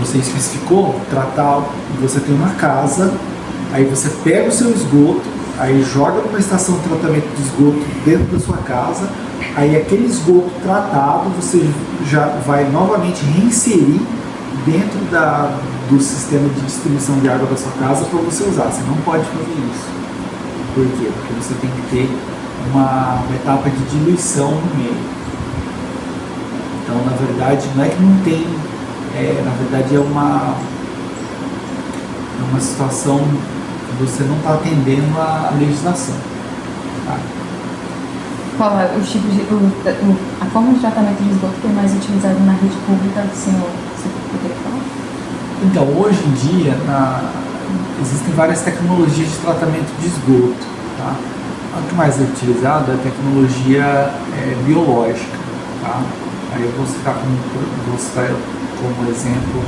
você especificou, tratar, você tem uma casa, aí você pega o seu esgoto, aí joga numa estação de tratamento de esgoto dentro da sua casa, aí aquele esgoto tratado você já vai novamente reinserir dentro do sistema de distribuição de água da sua casa para você usar. Você não pode fazer isso. Por quê? Porque você tem que ter uma etapa de diluição no meio. Então, na verdade, não é que não tem, na verdade é uma situação que você não está atendendo a legislação. Tá? Qual é o tipo de, a forma de tratamento de esgoto que é mais utilizada na rede pública, senhor? Você poderia falar? Então, hoje em dia, existem várias tecnologias de tratamento de esgoto. Tá? A que mais é utilizada é a tecnologia biológica. Tá? Aí eu vou citar como exemplo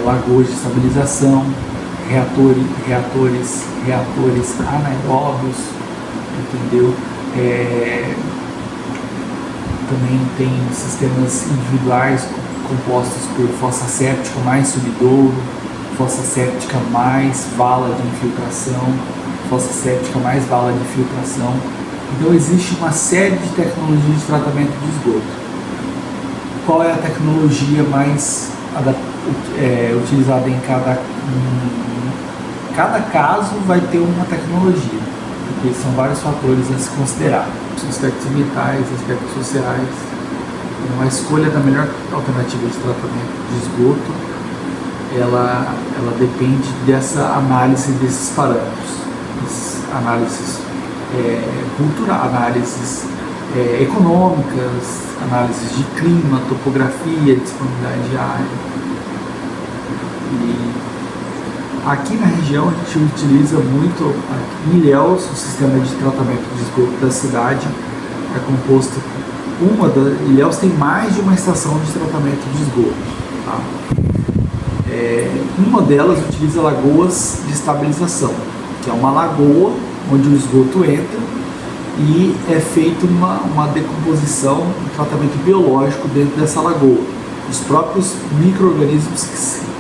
lagoas de estabilização, reatores anaeróbios, entendeu? Também tem sistemas individuais compostos por fossa séptica mais sumidouro, fossa séptica mais vala de infiltração, fossa séptica mais vala de filtração. Então existe uma série de tecnologias de tratamento de esgoto. Qual é a tecnologia mais utilizada em cada caso? Vai ter uma tecnologia, porque são vários fatores a se considerar, aspectos ambientais, aspectos sociais. Então, a escolha da melhor alternativa de tratamento de esgoto, ela depende dessa análise desses parâmetros, análises culturais, análises econômicas, análises de clima, topografia, disponibilidade de área. E aqui na região a gente utiliza muito em Ilhéus, o sistema de tratamento de esgoto da cidade é composto. Ilhéus tem mais de uma estação de tratamento de esgoto. Tá? Uma delas utiliza lagoas de estabilização, que é uma lagoa onde o esgoto entra e é feita uma decomposição, um tratamento biológico dentro dessa lagoa. Os próprios micro-organismos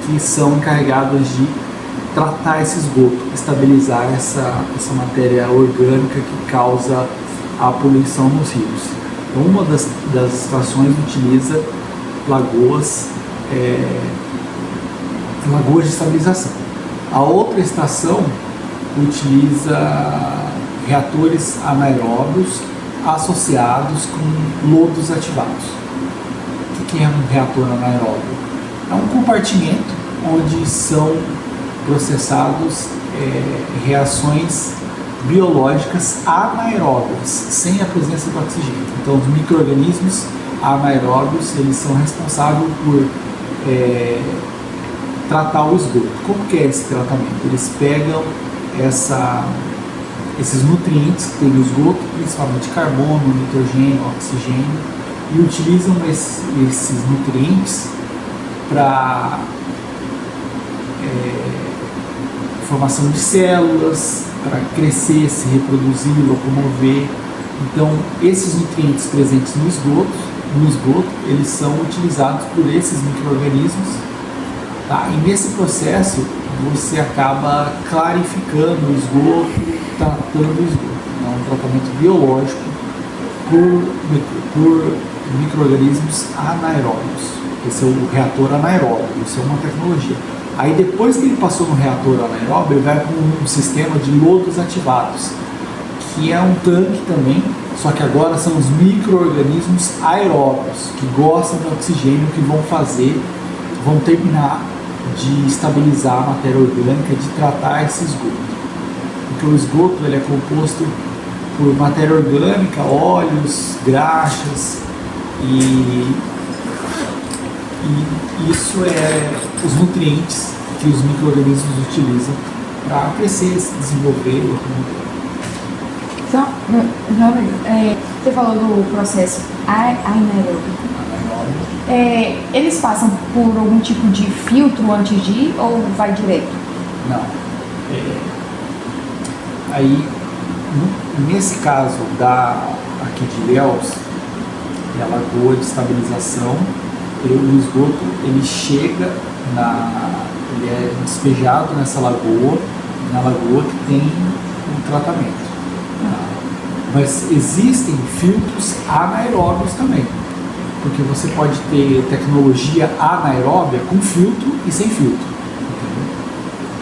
que são encarregados de tratar esse esgoto, estabilizar essa matéria orgânica que causa a poluição nos rios. Então, uma das estações utiliza lagoas de estabilização. A outra estação utiliza reatores anaeróbios associados com lodos ativados. O que é um reator anaeróbio? É um compartimento onde são processados reações biológicas anaeróbias, sem a presença do oxigênio. Então, os micro-organismos anaeróbios, eles são responsáveis por tratar o esgoto. Como que é esse tratamento? Eles pegam esses nutrientes que tem no esgoto, principalmente carbono, nitrogênio, oxigênio, e utilizam esses nutrientes para formação de células, para crescer, se reproduzir, locomover. Então, esses nutrientes presentes no esgoto, eles são utilizados por esses micro-organismos. Tá? E nesse processo, você acaba clarificando o esgoto, tratando o esgoto. É um tratamento biológico por micro-organismos anaeróbios. Esse é o reator anaeróbio, isso é uma tecnologia. Aí depois que ele passou no reator anaeróbio, ele vai para um sistema de lodos ativados, que é um tanque também, só que agora são os micro-organismos aeróbios, que gostam de oxigênio, que vão terminar de estabilizar a matéria orgânica, de tratar esse esgoto. Porque o esgoto ele é composto por matéria orgânica, óleos, graxas, e isso é os nutrientes que os micro-organismos utilizam para crescer, se desenvolver. Então, você falou do processo anaeróbico. Eles passam por algum tipo de filtro antes de ir ou vai direto? Não. Aí, nesse caso aqui de Ilhéus, é a lagoa de estabilização, o esgoto ele chega ele é despejado nessa lagoa, na lagoa que tem um tratamento. Mas existem filtros anaeróbios também, porque você pode ter tecnologia anaeróbia com filtro e sem filtro. Entendeu?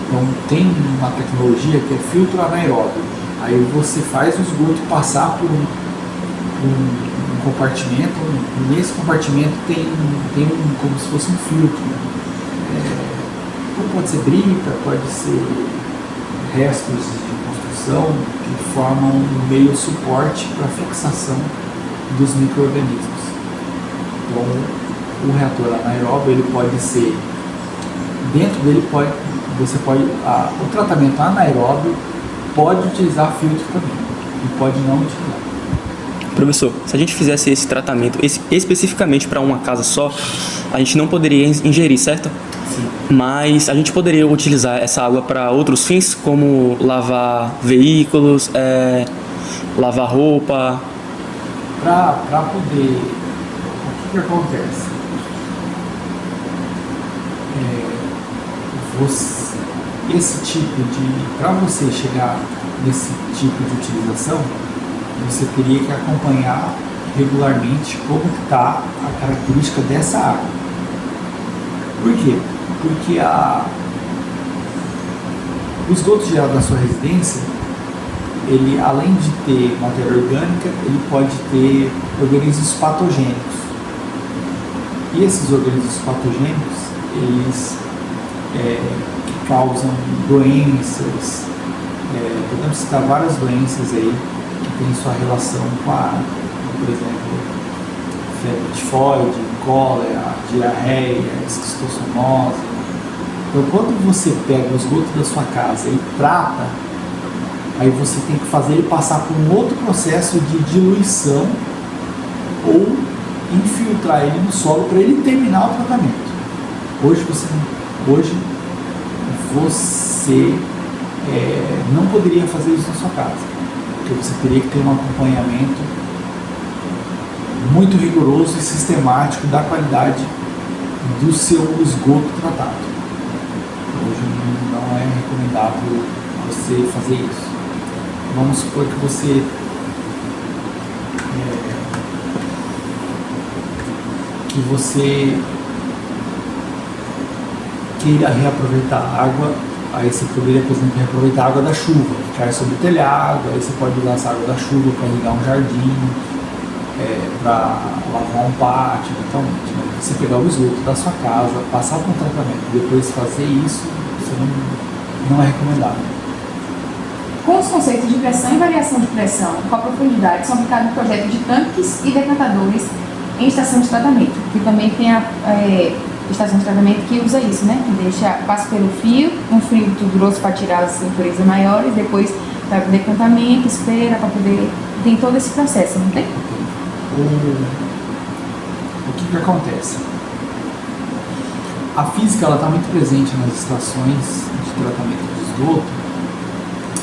Então tem uma tecnologia que é filtro anaeróbio. Aí você faz o esgoto passar por um compartimento, e nesse compartimento tem como se fosse um filtro. Pode ser brita, pode ser restos de construção que formam um meio suporte para a fixação dos micro-organismos. Então, o reator anaeróbio ele pode ser, dentro dele o tratamento anaeróbio pode utilizar filtro também e pode não utilizar. Professor, se a gente fizesse esse tratamento especificamente para uma casa só, a gente não poderia ingerir, certo? Sim. Mas a gente poderia utilizar essa água para outros fins, como lavar veículos, lavar roupa. Para poder, o que acontece? Para você chegar nesse tipo de utilização, você teria que acompanhar regularmente como está a característica dessa água. Por quê? Porque o esgoto gerado na sua residência, ele, além de ter matéria orgânica, ele pode ter organismos patogênicos. E esses organismos patogênicos, eles que causam doenças, podemos citar várias doenças aí que têm sua relação com a água, por exemplo, febre tifoide, cólera, diarreia, esquistossomose. Então, quando você pega o esgoto da sua casa e trata, aí você tem que fazer ele passar por um outro processo de diluição ou infiltrar ele no solo para ele terminar o tratamento. Hoje você não poderia fazer isso na sua casa, porque você teria que ter um acompanhamento muito rigoroso e sistemático da qualidade do seu esgoto tratado. Hoje não é recomendável você fazer isso. Vamos supor que você queira reaproveitar a água. Aí você poderia, por exemplo, reaproveitar a água da chuva, que cai sobre o telhado. Aí você pode usar essa água da chuva para irrigar um jardim, para lavar um pátio, eventualmente. Mas você pegar o esgoto da sua casa, passar por um tratamento e depois fazer isso, você não é recomendável. Com os conceitos de pressão e variação de pressão com a profundidade são aplicados no projeto de tanques e decantadores em estação de tratamento, que também tem a estação de tratamento que usa isso, né? Que passa pelo fio, um filtro grosso para tirar as impurezas maiores, depois vai para o decantamento, espera para poder... Tem todo esse processo, não tem? O que acontece? A física está muito presente nas estações de tratamento de esgoto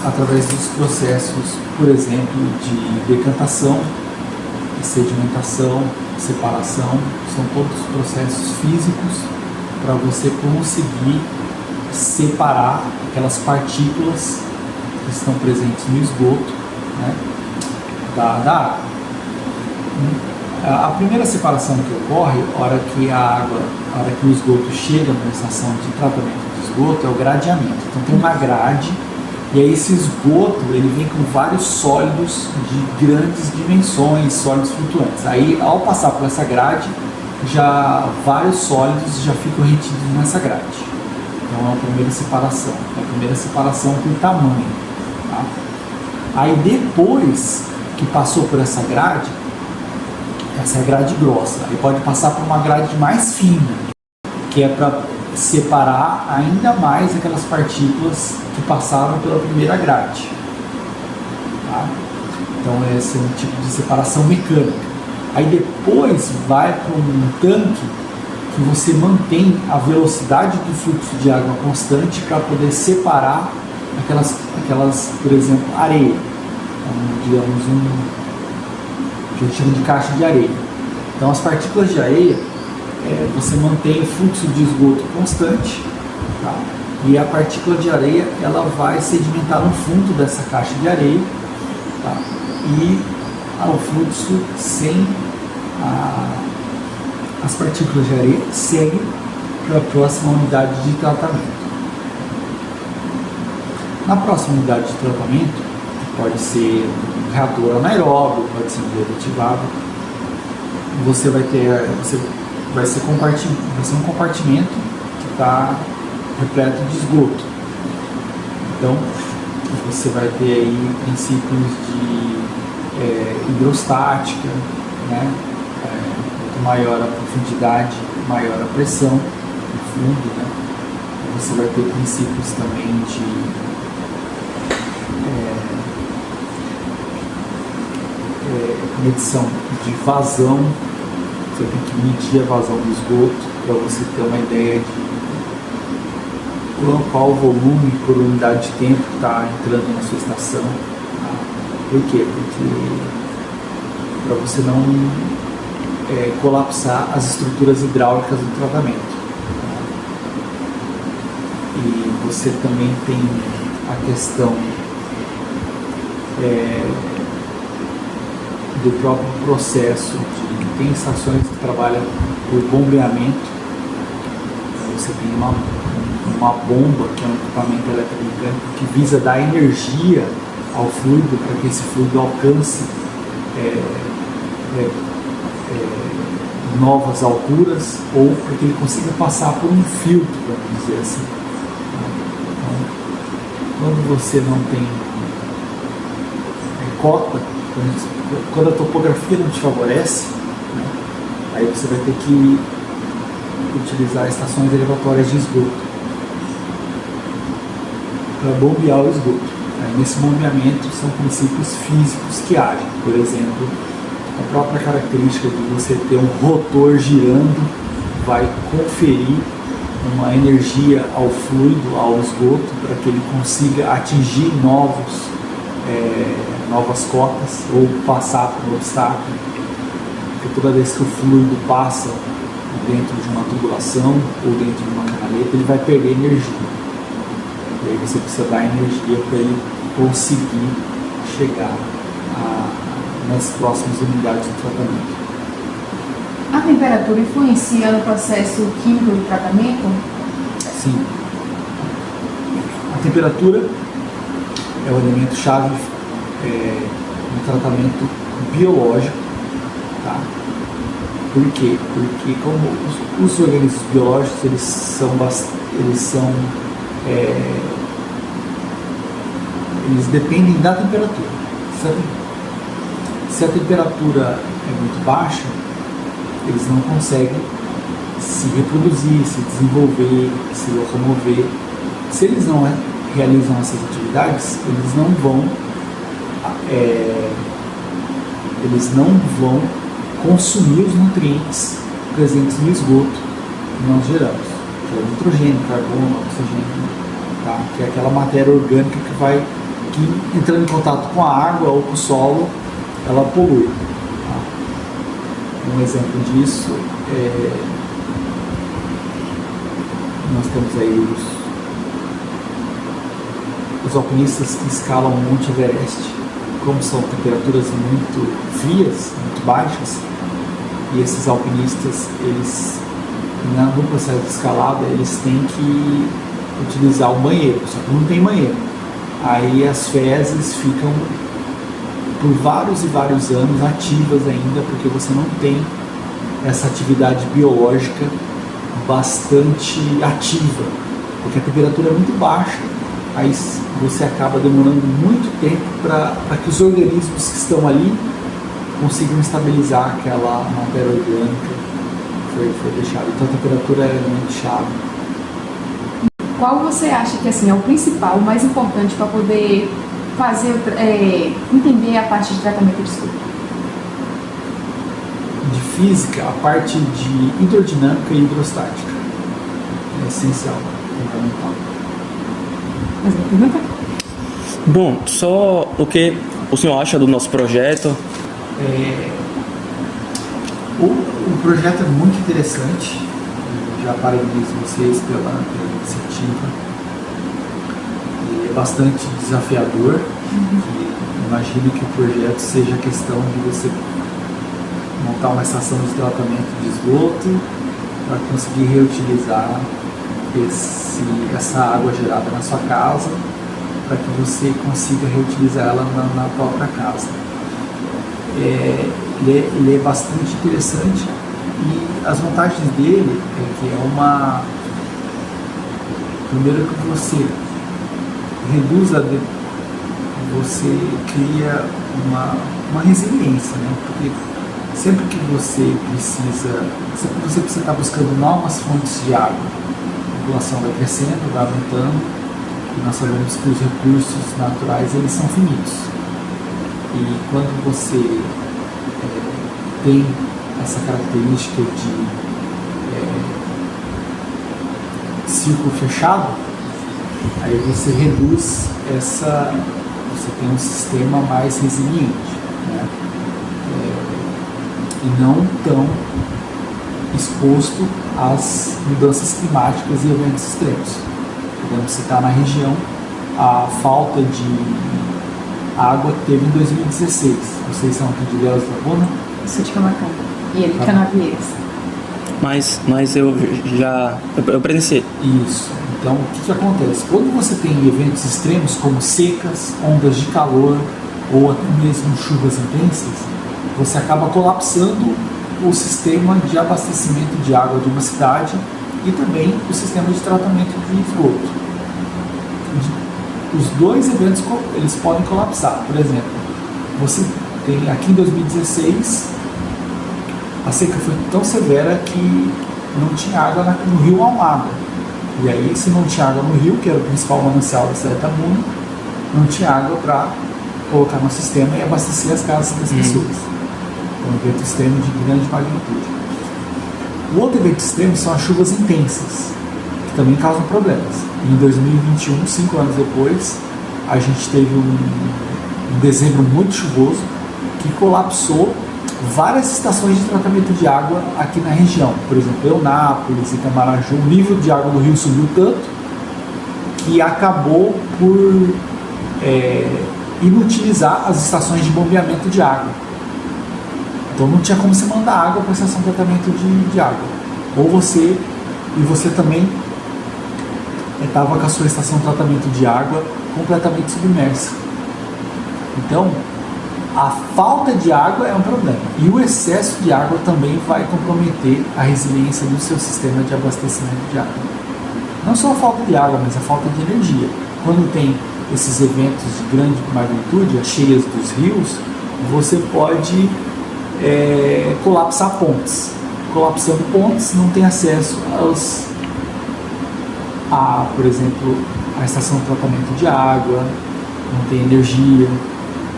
através dos processos, por exemplo, de decantação, sedimentação, separação. São todos processos físicos para você conseguir separar aquelas partículas que estão presentes no esgoto, né, da água. A primeira separação que ocorre, a hora que o esgoto chega na estação de tratamento de esgoto, é o gradeamento. Então tem uma grade, e aí esse esgoto ele vem com vários sólidos de grandes dimensões, sólidos flutuantes. Aí ao passar por essa grade, vários sólidos já ficam retidos nessa grade. Então é a primeira separação. É a primeira separação por tamanho. Tá? Aí depois que passou por essa é a grade grossa. Aí pode passar por uma grade mais fina, que é para separar ainda mais aquelas partículas que passaram pela primeira grade. Tá? Então esse é um tipo de separação mecânica. Aí depois vai para um tanque que você mantém a velocidade do fluxo de água constante para poder separar aquelas, por exemplo, areia. Então, digamos, que a gente chama de caixa de areia. Então as partículas de areia, você mantém o fluxo de esgoto constante, tá? E a partícula de areia ela vai sedimentar no fundo dessa caixa de areia, tá? E o fluxo sem as partículas de areia segue para a próxima unidade de tratamento. Na próxima unidade de tratamento, pode ser um reator anaeróbio, pode ser um desativado, vai ser um compartimento que está repleto de esgoto. Então, você vai ter aí princípios de hidrostática, né? Quanto maior a profundidade, maior a pressão no fundo, né? Você vai ter princípios também de medição de vazão. Você tem que medir a vazão do esgoto para você ter uma ideia de qual volume por unidade de tempo está entrando na sua estação. Tá? Por quê? Porque para você não colapsar as estruturas hidráulicas do tratamento. Tá? E você também tem a questão do próprio processo. Tem estações que trabalham por bombeamento. Então, você tem uma bomba, que é um equipamento eletromecânico que visa dar energia ao fluido para que esse fluido alcance novas alturas, ou para que ele consiga passar por um filtro, vamos dizer assim. Então, quando você não tem cota, quando a topografia não te favorece, né, aí você vai ter que utilizar estações elevatórias de esgoto para bombear o esgoto. Nesse bombeamento são princípios físicos que agem. Por exemplo, a própria característica de você ter um rotor girando vai conferir uma energia ao fluido, ao esgoto, para que ele consiga atingir novas cotas ou passar por um obstáculo. Porque toda vez que o fluido passa dentro de uma tubulação ou dentro de uma canaleta, ele vai perder energia. E aí você precisa dar energia para ele conseguir chegar nas próximas unidades de tratamento. A temperatura influencia no processo químico do tratamento? Sim. A temperatura é o elemento-chave no tratamento biológico. Tá? Por quê? Porque como os organismos biológicos eles dependem da temperatura. Se a temperatura é muito baixa, eles não conseguem se reproduzir, se desenvolver, se locomover. Se eles não realizam essas atividades, eles não vão consumir os nutrientes presentes no esgoto que nós geramos, que é o nitrogênio, carbono, oxigênio, tá? Que é aquela matéria orgânica que entrando em contato com a água ou com o solo, ela polui. Tá? Um exemplo disso nós temos aí os alpinistas que escalam o Monte Everest. Como são temperaturas muito frias, muito baixas, e esses alpinistas, no processo de escalada, eles têm que utilizar o banheiro, só que não tem banheiro. Aí as fezes ficam por vários e vários anos ativas ainda, porque você não tem essa atividade biológica bastante ativa, porque a temperatura é muito baixa. Aí você acaba demorando muito tempo para que os organismos que estão ali consigam estabilizar aquela matéria orgânica que foi deixada. Então a temperatura é muito chave. Qual você acha que é o principal, o mais importante para poder entender a parte de tratamento de esgoto? De física, a parte de hidrodinâmica e hidrostática é essencial, fundamental. Mais uma pergunta? Bom, só o que o senhor acha do nosso projeto? O projeto é muito interessante, eu já parabenizo vocês pela iniciativa. Ele é bastante desafiador, e imagino que o projeto seja a questão de você montar uma estação de tratamento de esgoto para conseguir reutilizar essa água gerada na sua casa, para que você consiga reutilizar ela na própria casa. Ele é bastante interessante, e as vantagens dele é que primeiro que você reduz você cria uma resiliência, né? Porque sempre que você precisa estar buscando novas fontes de água, a população vai crescendo, vai aumentando, e nós sabemos que os recursos naturais eles são finitos. E quando você tem essa característica de círculo fechado, aí você reduz você tem um sistema mais resiliente, né? E não tão exposto às mudanças climáticas e eventos extremos. Podemos citar na região a falta de água que teve em 2016. Vocês são aqui de Ilhéus da Laguna? Isso de Camacan. E ele de Canavieiras. Mas eu presenciei. Isso. Então, o que acontece? Quando você tem eventos extremos, como secas, ondas de calor ou até mesmo chuvas intensas, você acaba colapsando o sistema de abastecimento de água de uma cidade e também o sistema de tratamento de esgoto. Os dois eventos eles podem colapsar. Por exemplo, você tem aqui em 2016 a seca foi tão severa que não tinha água no rio Almada. E aí, se não tinha água no rio, que era o principal manancial da cidade de Itabuna, não tinha água para colocar no sistema e abastecer as casas das pessoas. É um evento extremo de grande magnitude. O outro evento extremo são as chuvas intensas, que também causam problemas. Em 2021, 5 anos depois, a gente teve um dezembro muito chuvoso que colapsou várias estações de tratamento de água aqui na região. Por exemplo, Eunápolis e Itamaraju, o nível de água do rio subiu tanto que acabou por inutilizar as estações de bombeamento de água. Então não tinha como você mandar água para a estação de tratamento de água. Você também estava com a sua estação de tratamento de água completamente submersa. Então, a falta de água é um problema. E o excesso de água também vai comprometer a resiliência do seu sistema de abastecimento de água. Não só a falta de água, mas a falta de energia. Quando tem esses eventos de grande magnitude, as cheias dos rios, você pode colapsar pontes. Colapsando pontes, não tem acesso por exemplo, a estação de tratamento de água, não tem energia.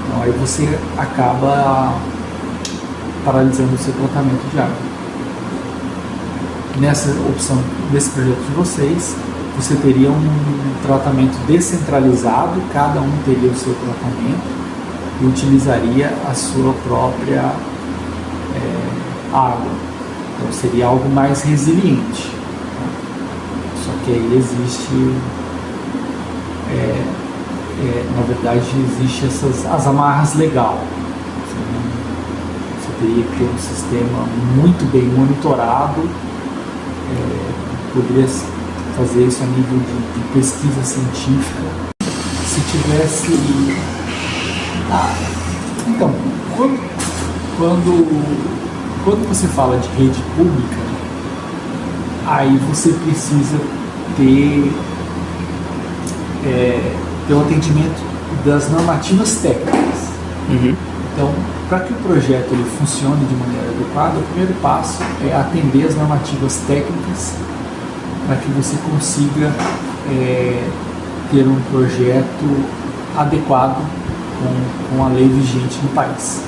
Então, aí você acaba paralisando o seu tratamento de água. Nessa opção, desse projeto de vocês, você teria um tratamento descentralizado, cada um teria o seu tratamento e utilizaria a sua própria água. Então seria algo mais resiliente. Só que aí existe na verdade, existe as amarras legal. Você teria que ter um sistema muito bem monitorado, poderia fazer isso a nível de pesquisa científica. Se tivesse... Então, quando você fala de rede pública, aí você precisa ter o atendimento das normativas técnicas. Então, para que o projeto ele funcione de maneira adequada, o primeiro passo é atender as normativas técnicas para que você consiga ter um projeto adequado com a lei vigente no país.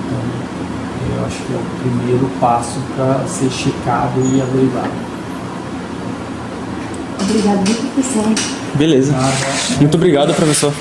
Então, eu acho que é o primeiro passo para ser checado e averiguado. Obrigado, professor. Beleza. Muito obrigado, professor.